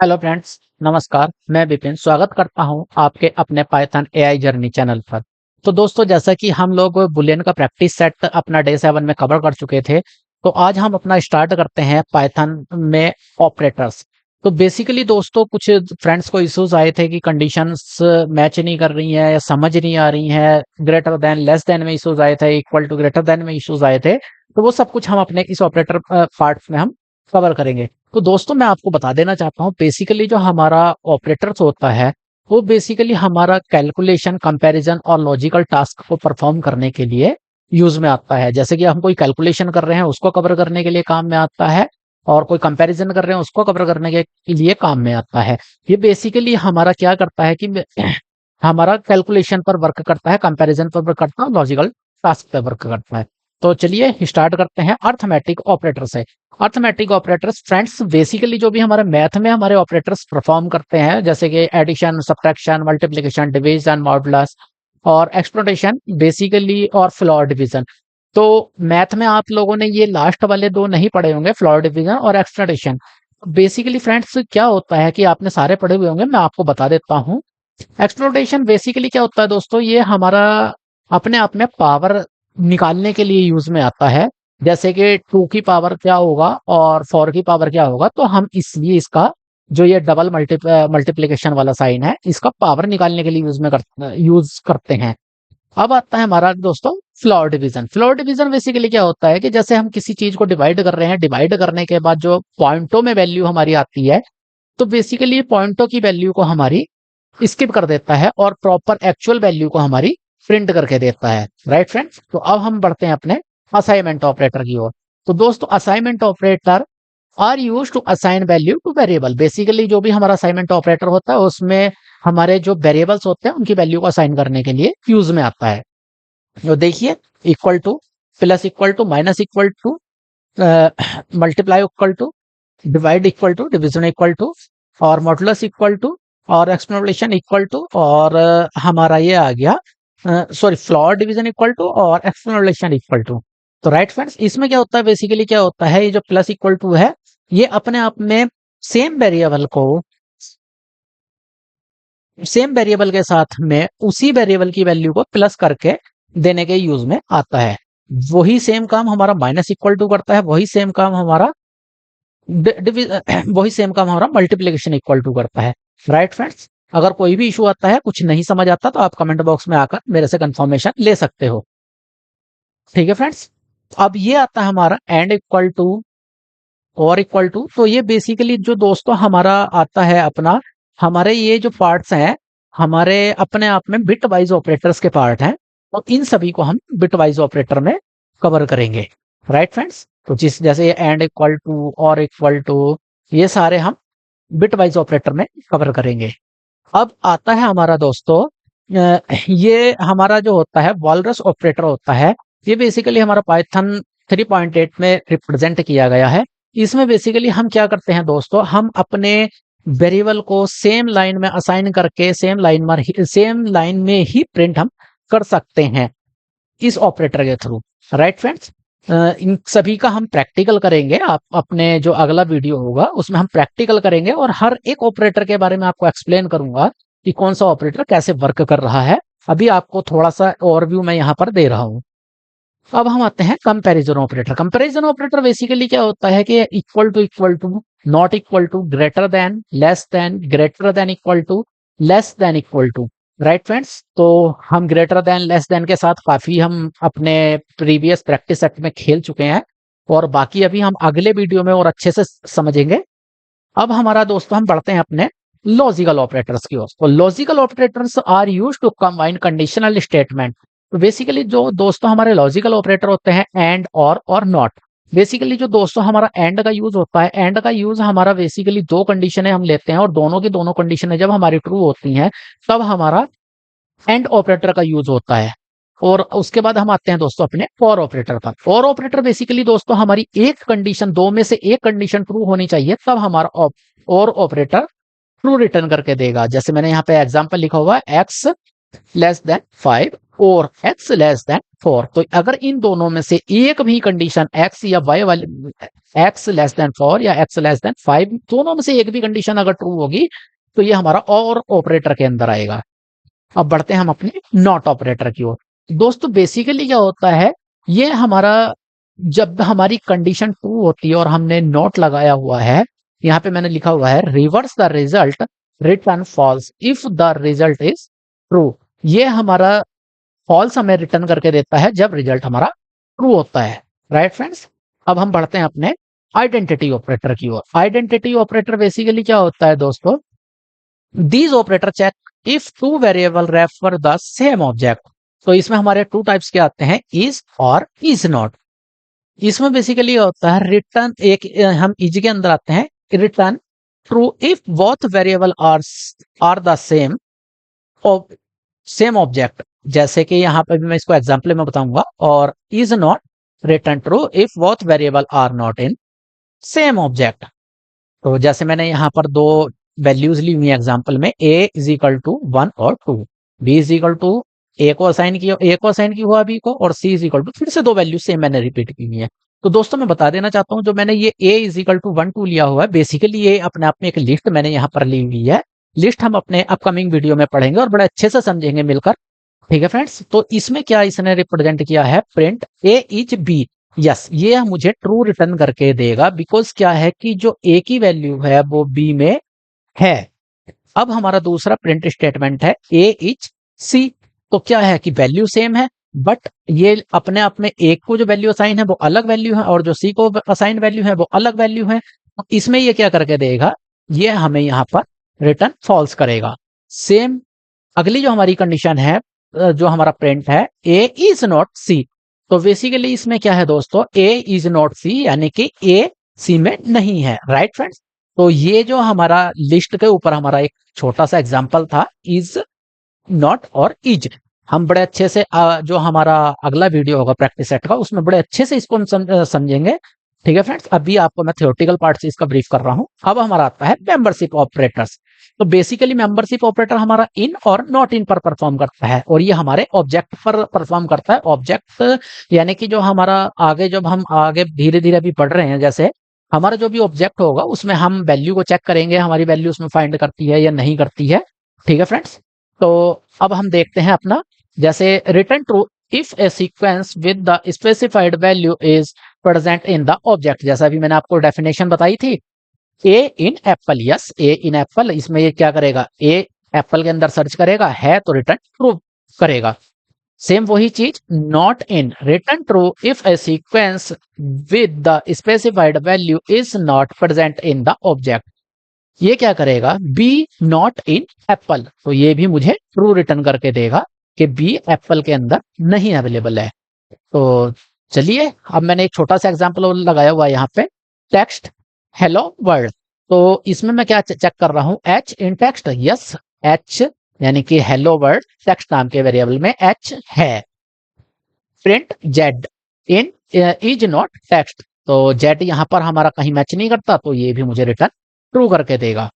Hello friends, नमस्कार। मैं विपिन स्वागत करता हूं आपके अपने पाइथन एआई जर्नी चैनल पर। तो दोस्तों, जैसा कि हम लोग बुलियन का प्रैक्टिस सेट अपना डे 7 में कवर कर चुके थे, तो आज हम अपना स्टार्ट करते हैं पाइथन में ऑपरेटर्स। तो बेसिकली दोस्तों, कुछ फ्रेंड्स को इश्यूज आए थे कि कंडीशंस मैच नहीं कर रही हैं या समझ नहीं आ रही हैं। ग्रेटर देन, लेस देन में इश्यूज आए थे, इक्वल टू, ग्रेटर देन में इश्यूज आए थे। तो वो सब कुछ हम अपने इस ऑपरेटर पार्ट में हम कवर करेंगे। तो दोस्तों, मैं आपको बता देना चाहता हूँ, बेसिकली जो हमारा ऑपरेटर्स होता है, वो बेसिकली हमारा कैलकुलेशन, कंपैरिजन और लॉजिकल टास्क को परफॉर्म करने के लिए यूज में आता है। जैसे कि हम कोई कैलकुलेशन कर रहे हैं, उसको कवर करने के लिए काम में आता है, और कोई कंपैरिजन कर रहे हैं, उसको कवर करने के लिए काम में आता है। ये बेसिकली हमारा क्या करता है कि हमारा कैलकुलेशन पर वर्क करता है, कंपैरिजन पर वर्क करता है, लॉजिकल टास्क पर वर्क करता है। तो चलिए स्टार्ट करते हैं अर्थमेटिक ऑपरेटर से। अर्थमेटिक ऑपरेटर्स फ्रेंड्स, बेसिकली जो भी हमारे मैथ में हमारे ऑपरेटर्स परफॉर्म करते हैं, जैसे कि addition, subtraction, multiplication, division, modulus और एक्सपोनेंशियल बेसिकली, और फ्लोर डिवीजन। तो मैथ में आप लोगों ने ये लास्ट वाले दो नहीं पढ़े होंगे, फ्लोर डिवीजन और एक्सपोनेंशियल। बेसिकली फ्रेंड्स, क्या होता है कि आपने सारे पढ़े हुए होंगे, मैं आपको बता देता हूँ। एक्सप्लोरेशन बेसिकली क्या होता है दोस्तों, ये हमारा अपने आप में पावर निकालने के लिए यूज में आता है। जैसे कि 2 की पावर क्या होगा और 4 की पावर क्या होगा, तो हम इसलिए इसका जो ये डबल मल्टीप्लिकेशन वाला साइन है, इसका पावर निकालने के लिए यूज करते हैं। अब आता है हमारा दोस्तों floor division. Floor division basically क्या होता है कि जैसे हम किसी चीज को डिवाइड कर रहे हैं, डिवाइड करने के बाद जो पॉइंटों में वैल्यू हमारी आती है, तो बेसिकली पॉइंटों की वैल्यू को हमारी स्किप कर देता है और प्रॉपर एक्चुअल वैल्यू को हमारी प्रिंट करके देता है। राइट फ्रेंड्स, तो अब हम बढ़ते हैं अपने असाइनमेंट ऑपरेटर की ओर। तो दोस्तों, assignment operator are use to assign value to variable. Basically जो भी हमारा असाइनमेंट ऑपरेटर होता है, उसमें हमारे जो वेरिएबल्स होते हैं उनकी वैल्यू को असाइन करने के लिए यूज में आता है। तो देखिए, equal to, plus equal to, minus equal to, multiply equal to, divide equal to, division equal to, और मॉडुलस इक्वल टू, और एक्सपोनेंशियल इक्वल टू, और हमारा ये आ गया, sorry, floor division equal to और एक्सपोनेंशियल इक्वल टू। तो right friends, इसमें क्या होता है, बेसिकली क्या होता है, ये जो प्लस इक्वल टू है, ये अपने आप में सेम वेरिएबल को, सेम वेरिएबल के साथ में उसी वेरिएबल की वैल्यू को प्लस करके देने के यूज में आता है। वही सेम काम हमारा माइनस इक्वल टू करता है, वही सेम काम हमारा वही सेम काम हमारा मल्टीप्लिकेशन इक्वल टू करता है। राइट फ्रेंड्स, अगर कोई भी इशू आता है, कुछ नहीं समझ आता, तो आप कमेंट बॉक्स में आकर मेरे से कंफर्मेशन ले सकते हो। ठीक है फ्रेंड्स, अब ये आता है हमारा एंड इक्वल टू और इक्वल टू। तो ये बेसिकली जो दोस्तों हमारा आता है अपना, हमारे ये जो पार्ट्स हैं, हमारे अपने आप में बिट वाइज ऑपरेटर्स के पार्ट हैं, और इन सभी को हम बिट वाइज ऑपरेटर में कवर करेंगे। राइट फ्रेंड्स, तो जिस जैसे ये एंड इक्वल टू और इक्वल टू, ये सारे हम बिट वाइज ऑपरेटर में कवर करेंगे। अब आता है हमारा दोस्तों, ये हमारा जो होता है वॉलरस ऑपरेटर होता है। ये बेसिकली हमारा पाइथन 3.8 में रिप्रेजेंट किया गया है। इसमें बेसिकली हम क्या करते हैं दोस्तों, हम अपने वेरिएबल को सेम लाइन में असाइन करके सेम लाइन में ही प्रिंट हम कर सकते हैं इस ऑपरेटर के थ्रू। राइट फ्रेंड्स, इन सभी का हम प्रैक्टिकल करेंगे। आप अपने जो अगला वीडियो होगा उसमें हम प्रैक्टिकल करेंगे, और हर एक ऑपरेटर के बारे में आपको एक्सप्लेन करूंगा कि कौन सा ऑपरेटर कैसे वर्क कर रहा है। अभी आपको थोड़ा सा ओवरव्यू मैं यहाँ पर दे रहा हूँ। अब हम आते हैं comparison operator. Comparison operator basically क्या होता है कि equal to, not equal to, greater than, less than, greater than equal to, less than equal to. Right friends, तो हम ग्रेटर देन, लेस देन के साथ काफी हम अपने प्रीवियस प्रैक्टिस सेट में खेल चुके हैं, और बाकी अभी हम अगले वीडियो में और अच्छे से समझेंगे। अब हमारा दोस्तों, हम बढ़ते हैं अपने लॉजिकल ऑपरेटर्स की ओर। तो logical operators are used to combine conditional statement. तो बेसिकली जो दोस्तों हमारे लॉजिकल ऑपरेटर होते हैं, एंड और नॉट। बेसिकली जो दोस्तों हमारा एंड का यूज होता है, एंड का यूज हमारा बेसिकली दो कंडीशनें हम लेते हैं, और दोनों की दोनों कंडीशनें जब हमारी ट्रू होती हैं, तब हमारा एंड ऑपरेटर का यूज होता है। और उसके बाद हम आते हैं दोस्तों अपने फॉर ऑपरेटर पर। फॉर ऑपरेटर बेसिकली दोस्तों हमारी एक कंडीशन, दो में से एक कंडीशन ट्रू होनी चाहिए, तब हमारा और ऑपरेटर ट्रू रिटर्न करके देगा। जैसे मैंने यहाँ पे एग्जांपल लिखा हुआ है, x लेस देन 5 और x लेस देन 4। तो अगर इन दोनों में से एक भी कंडीशन x या y वाली, x लेस देन 4 या x लेस देन 5, दोनों में से एक भी कंडीशन अगर ट्रू होगी तो ये हमारा और ऑपरेटर के अंदर आएगा। अब बढ़ते हैं हम अपने नॉट ऑपरेटर की ओर। दोस्तों बेसिकली क्या होता है, ये हमारा जब हमारी कंडीशन ट्रू होती है और हमने नॉट लगाया हुआ है, यहाँ पे मैंने लिखा हुआ है reverse the result return false if the result is true. ये हमारा फॉल्स हमें रिटर्न करके देता है जब रिजल्ट हमारा ट्रू होता है। राइट फ्रेंड्स, अब हम बढ़ते हैं अपने आइडेंटिटी ऑपरेटर की ओर। आइडेंटिटी ऑपरेटर बेसिकली क्या होता है दोस्तों, these operator check if two variable refer the same object. तो इसमें हमारे टू टाइप्स के आते हैं, इज और इज नॉट। इसमें बेसिकली होता है रिटर्न, एक हम इज के अंदर आते हैं, return true if both variable are the same object. जैसे कि यहाँ पे भी मैं इसको एग्जांपल में बताऊंगा। और is not return true if both variable are not in same object. तो जैसे मैंने यहाँ पर दो वैल्यूज ली हुई एग्जांपल में, a इज इक्वल टू 1 और 2, b is equal to a को असाइन किया हुआ b को, और c इज इक्वल टू, फिर से दो वैल्यूज सेम मैंने रिपीट की हुई है। तो दोस्तों मैं बता देना चाहता हूँ, जो मैंने ये a इज इक्वल टू 1 2 लिया हुआ है, बेसिकली ये अपने आप में एक लिस्ट मैंने यहाँ पर ली हुई है। लिस्ट हम अपने अपकमिंग वीडियो में पढ़ेंगे और बड़े अच्छे से समझेंगे मिलकर। ठीक है फ्रेंड्स, तो इसमें क्या इसने रिप्रेजेंट किया है, print a is b। Yes, ये मुझे ट्रू रिटर्न करके देगा, बिकॉज क्या है कि जो a की वैल्यू है वो b में है। अब हमारा दूसरा प्रिंट स्टेटमेंट है a इज c। तो क्या है कि वैल्यू सेम है, बट ये अपने आप में a को जो वैल्यू असाइन है वो अलग वैल्यू है, और जो c को असाइन वैल्यू है वो अलग वैल्यू है। तो इसमें ये क्या करके देगा, ये हमें यहाँ पर रिटर्न फॉल्स करेगा। सेम अगली जो हमारी कंडीशन है, जो हमारा प्रिंट है a इज नॉट c। तो बेसिकली इसमें क्या है दोस्तों, a इज नॉट c, यानी कि a c में नहीं है। राइट फ्रेंड्स, तो ये जो हमारा लिस्ट के ऊपर हमारा एक छोटा सा एग्जांपल था, इज नॉट और इज, हम बड़े अच्छे से जो हमारा अगला वीडियो होगा प्रैक्टिस सेट का, उसमें बड़े अच्छे से इसको हम समझेंगे। ठीक है फ्रेंड्स, अभी आपको मैं थ्योरेटिकल पार्ट से इसका ब्रीफ कर रहा हूं। अब हमारा आता है मेंबरशिप ऑपरेटर्स। तो बेसिकली मेंबरशिप ऑपरेटर हमारा इन और नॉट इन पर परफॉर्म करता है, और ये हमारे ऑब्जेक्ट पर परफॉर्म करता है। ऑब्जेक्ट यानी कि जो हमारा आगे, जब हम आगे धीरे धीरे अभी पढ़ रहे हैं, जैसे हमारा जो भी ऑब्जेक्ट होगा उसमें हम वैल्यू को चेक करेंगे, हमारी वैल्यू उसमें फाइंड करती है या नहीं करती है। ठीक है फ्रेंड्स, तो अब हम देखते हैं अपना, जैसे return true if A sequence with the specified value is present in the object. जैसा अभी मैंने आपको डेफिनेशन बताई थी, ए इन एप्पल, यस ए इन एप्पल, इसमें ये क्या करेगा, ए एप्पल के अंदर सर्च करेगा, है तो रिटर्न ट्रू करेगा। सेम वही चीज not in, return true if A sequence with the specified value is not present in the object. ये क्या करेगा, बी नॉट इन एप्पल, तो ये भी मुझे ट्रू रिटर्न करके देगा कि बी एप्पल के अंदर नहीं अवेलेबल है। तो चलिए, अब मैंने एक छोटा सा एग्जांपल लगाया हुआ है यहाँ पे, टेक्स्ट हेलो वर्ल्ड। तो इसमें मैं क्या चेक कर रहा हूं, H in text, yes H यानी कि हेलो वर्ल्ड टेक्स्ट नाम के वेरिएबल में एच है। Print Z in is not text, तो जेड यहां पर हमारा कहीं मैच नहीं करता, तो ये भी मुझे रिटर्न ट्रू करके देगा।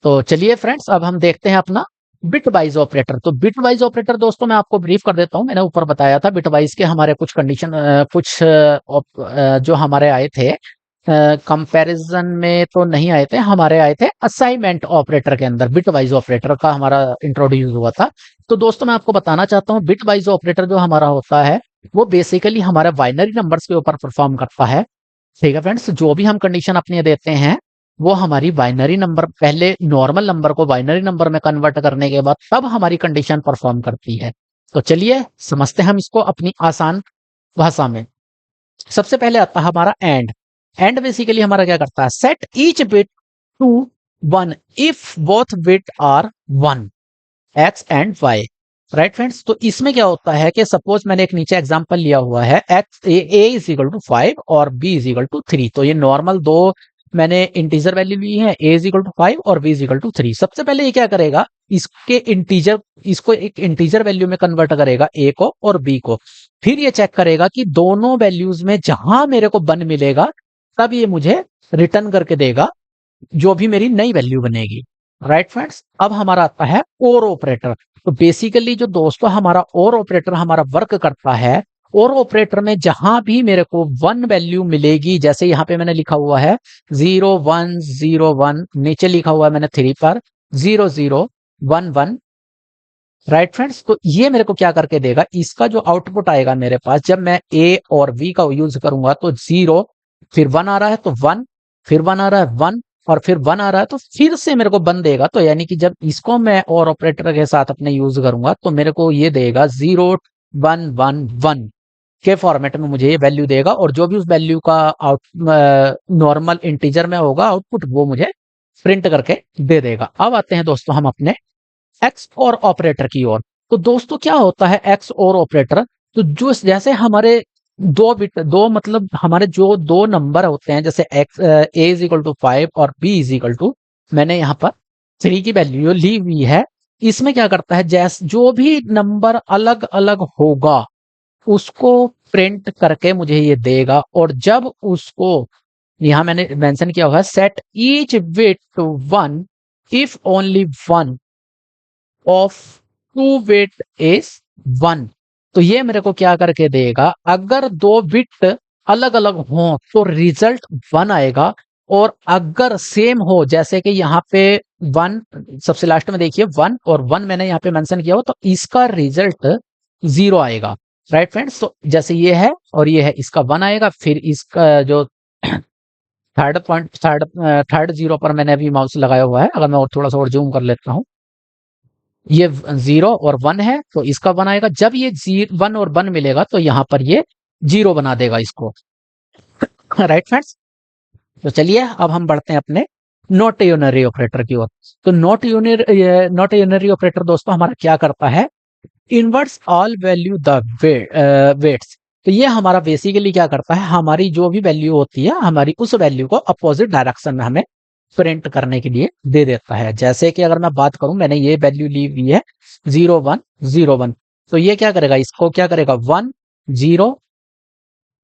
तो चलिए फ्रेंड्स, अब हम देखते हैं अपना बिट वाइज ऑपरेटर। तो बिट वाइज ऑपरेटर दोस्तों मैं आपको ब्रीफ कर देता हूं, मैंने ऊपर बताया था बिट वाइज के हमारे कुछ कंडीशन, जो हमारे आए थे कंपैरिजन में तो नहीं आए थे, हमारे आए थे असाइनमेंट ऑपरेटर के अंदर, बिट वाइज ऑपरेटर का हमारा इंट्रोड्यूस हुआ था। तो दोस्तों मैं आपको बताना चाहता हूँ, बिट वाइज ऑपरेटर जो हमारा होता है वो बेसिकली हमारे बाइनरी नंबर्स के ऊपर परफॉर्म करता है। ठीक है फ्रेंड्स, जो भी हम कंडीशन अपनी देते हैं वो हमारी बाइनरी नंबर, पहले नॉर्मल नंबर को बाइनरी नंबर में कन्वर्ट करने के बाद तब हमारी कंडीशन परफॉर्म करती है। तो चलिए समझते हैं हम इसको अपनी आसान भाषा में। सबसे पहले आता है हमारा एंड। एंड बेसिकली हमारा क्या करता है, set each bit to 1 if both bit are 1, x and y. Right friends, तो इसमें क्या होता है कि सपोज मैंने एक नीचे एग्जांपल लिया हुआ है, x a is equal to 5 और बी इज इक्वल टू 3। तो ये नॉर्मल दो मैंने इंटीजर वैल्यू ली है, a इज इक्वल टू 5 और b इज इक्वल टू 3। सबसे पहले ये क्या करेगा, इसको एक इंटीजर वैल्यू में कन्वर्ट करेगा, a को और b को। फिर ये चेक करेगा कि दोनों वैल्यूज में जहां मेरे को 1 मिलेगा तब ये मुझे रिटर्न करके देगा जो भी मेरी नई वैल्यू बनेगी। Right friends. अब हमारा आता है और ऑपरेटर। तो बेसिकली जो दोस्तों हमारा और ऑपरेटर हमारा वर्क करता है, और ऑपरेटर में जहां भी मेरे को वन वैल्यू मिलेगी, जैसे यहाँ पे मैंने लिखा हुआ है 0101, नीचे लिखा हुआ है मैंने 3 पर 0011, राइट फ्रेंड्स। तो ये मेरे को क्या करके देगा, इसका जो आउटपुट आएगा मेरे पास जब मैं ए और बी का यूज करूंगा, तो 0, फिर 1 आ रहा है तो 1, फिर 1 आ रहा है 1, और फिर 1 आ रहा है तो फिर से मेरे को 1 देगा। तो यानी कि जब इसको मैं और ऑपरेटर के साथ अपने यूज करूंगा तो मेरे को ये देगा 0111 के फॉर्मेट में मुझे ये वैल्यू देगा, और जो भी उस वैल्यू का आउट नॉर्मल इंटीजर में होगा आउटपुट, वो मुझे प्रिंट करके दे देगा। अब आते हैं दोस्तों हम अपने एक्स और ऑपरेटर की ओर। तो दोस्तों क्या होता है एक्स और ऑपरेटर, तो जो जैसे हमारे दो बिट, दो मतलब हमारे जो दो नंबर होते हैं, जैसे x a is equal to 5 और बी इज इक्वल टू, मैंने यहाँ पर 3 की वैल्यू ली हुई है। इसमें क्या करता है, जैसे जो भी नंबर अलग अलग होगा उसको प्रिंट करके मुझे ये देगा, और जब उसको यहाँ मैंने मेंशन किया हुआ है set each bit to 1 if only one of two bit is 1। तो ये मेरे को क्या करके देगा, अगर दो बिट अलग अलग हो तो रिजल्ट 1 आएगा, और अगर सेम हो, जैसे कि यहाँ पे 1 सबसे लास्ट में देखिए 1 और 1 मैंने यहाँ पे मेंशन किया हो, तो इसका रिजल्ट 0 आएगा। Right friends. तो जैसे ये है और ये है, इसका 1 आएगा, फिर इसका जो थर्ड जीरो पर मैंने अभी माउस लगाया हुआ है, अगर मैं और थोड़ा सा और जूम कर लेता हूँ, ये 0 और 1 है तो इसका 1 आएगा। जब ये 1 और 1 मिलेगा तो यहाँ पर ये 0 बना देगा इसको। Right friends. तो चलिए अब हम बढ़ते हैं अपने नॉट यूनरी ऑपरेटर की ओर। तो नॉट यूनरी ऑपरेटर दोस्तों हमारा क्या करता है, inverts all value the weights. तो ये हमारा बेसिकली क्या करता है, हमारी जो भी वैल्यू होती है हमारी उस वैल्यू को अपोजिट डायरेक्शन में हमें प्रिंट करने के लिए दे देता है। जैसे कि अगर मैं बात करूं, मैंने ये वैल्यू ली हुई है 0101, तो ये क्या करेगा, इसको क्या करेगा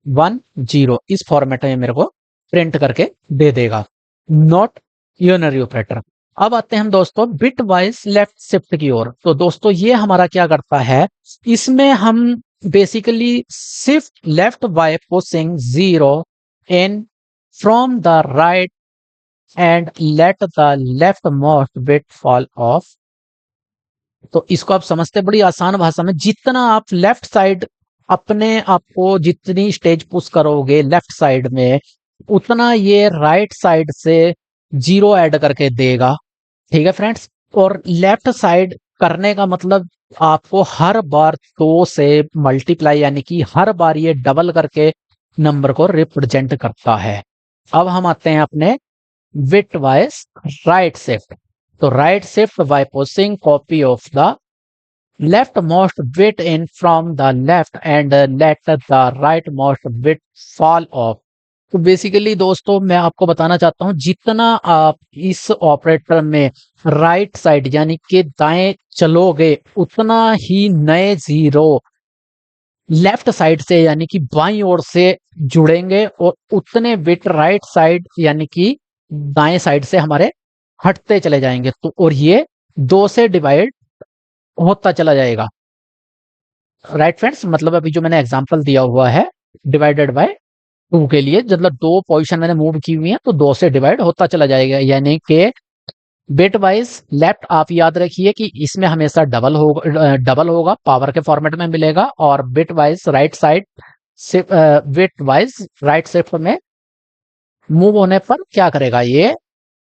1010 इस फॉर्मेट में मेरे को प्रिंट करके दे देगा। Not unary operator. अब आते हैं हम दोस्तों बिट वाइज लेफ्ट शिफ्ट की ओर। तो दोस्तों ये हमारा क्या करता है, इसमें हम basically shift left by pushing 0 in from the right and let the left most bit fall of. तो इसको आप समझते बड़ी आसान भाषा में, जितना आप लेफ्ट साइड अपने आप को जितनी स्टेज पुश करोगे लेफ्ट साइड में, उतना ये राइट साइड से 0 ऐड करके देगा। ठीक है फ्रेंड्स। और लेफ्ट साइड करने का मतलब आपको हर बार 2 से मल्टीप्लाई, यानी कि हर बार ये डबल करके नंबर को रिप्रेजेंट करता है। अब हम आते हैं अपने बिट वाइज राइट शिफ्ट। तो right shift by pushing copy of the left most bit in from the left and let the right most bit fall of. तो बेसिकली दोस्तों मैं आपको बताना चाहता हूं, जितना आप इस ऑपरेटर में राइट साइड यानी कि दाएं चलोगे, उतना ही नए 0 लेफ्ट साइड से यानी कि बाईं ओर से जुड़ेंगे, और उतने बिट राइट साइड यानी कि दाएं साइड से हमारे हटते चले जाएंगे। तो और ये 2 से डिवाइड होता चला जाएगा। Right friends. मतलब अभी जो मैंने एग्जांपल दिया हुआ है डिवाइडेड बाय 2 के लिए, मतलब 2 पोजीशन मैंने मूव की हुई है तो 2 से डिवाइड होता चला जाएगा। यानी कि बिट वाइज लेफ्ट आप याद रखिए कि इसमें हमेशा डबल होगा, पावर के फॉर्मेट में मिलेगा, और बिट वाइज राइट साइड से बिट वाइज राइट शिफ्ट में मूव होने पर क्या करेगा, ये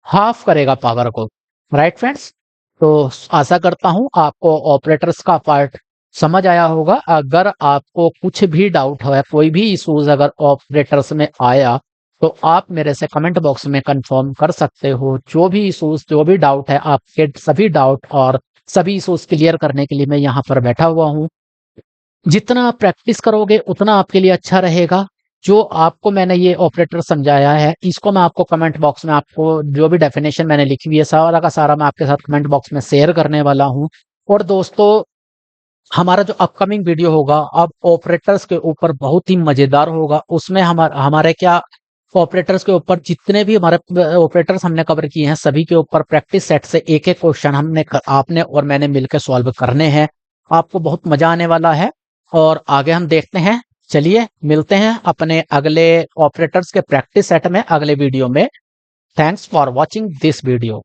हाफ करेगा पावर को। Right friends. तो आशा करता हूं आपको ऑपरेटर्स का पार्ट समझ आया होगा। अगर आपको कुछ भी डाउट है, कोई भी इश्यूज अगर ऑपरेटर्स में आया, तो आप मेरे से कमेंट बॉक्स में कंफर्म कर सकते हो। जो भी इश्यूज, जो भी डाउट है, आपके सभी डाउट और सभी इश्यूज क्लियर करने के लिए मैं यहाँ पर बैठा हुआ हूँ। जितना आप प्रैक्टिस करोगे उतना आपके लिए अच्छा रहेगा। जो आपको मैंने ये ऑपरेटर समझाया है, इसको मैं आपको कमेंट बॉक्स में, आपको जो भी डेफिनेशन मैंने लिखी हुई है सारा का सारा मैं आपके साथ कमेंट बॉक्स में शेयर करने वाला हूँ। और दोस्तों हमारा जो अपकमिंग वीडियो होगा अब ऑपरेटर्स के ऊपर बहुत ही मजेदार होगा। उसमें हमारे क्या ऑपरेटर्स के ऊपर जितने भी हमारे ऑपरेटर्स हमने कवर किए हैं सभी के ऊपर प्रैक्टिस सेट से एक एक क्वेश्चन आपने और मैंने मिलकर सॉल्व करने हैं। आपको बहुत मजा आने वाला है और आगे हम देखते हैं। चलिए मिलते हैं अपने अगले ऑपरेटर्स के प्रैक्टिस सेट में अगले वीडियो में। Thanks for watching this video.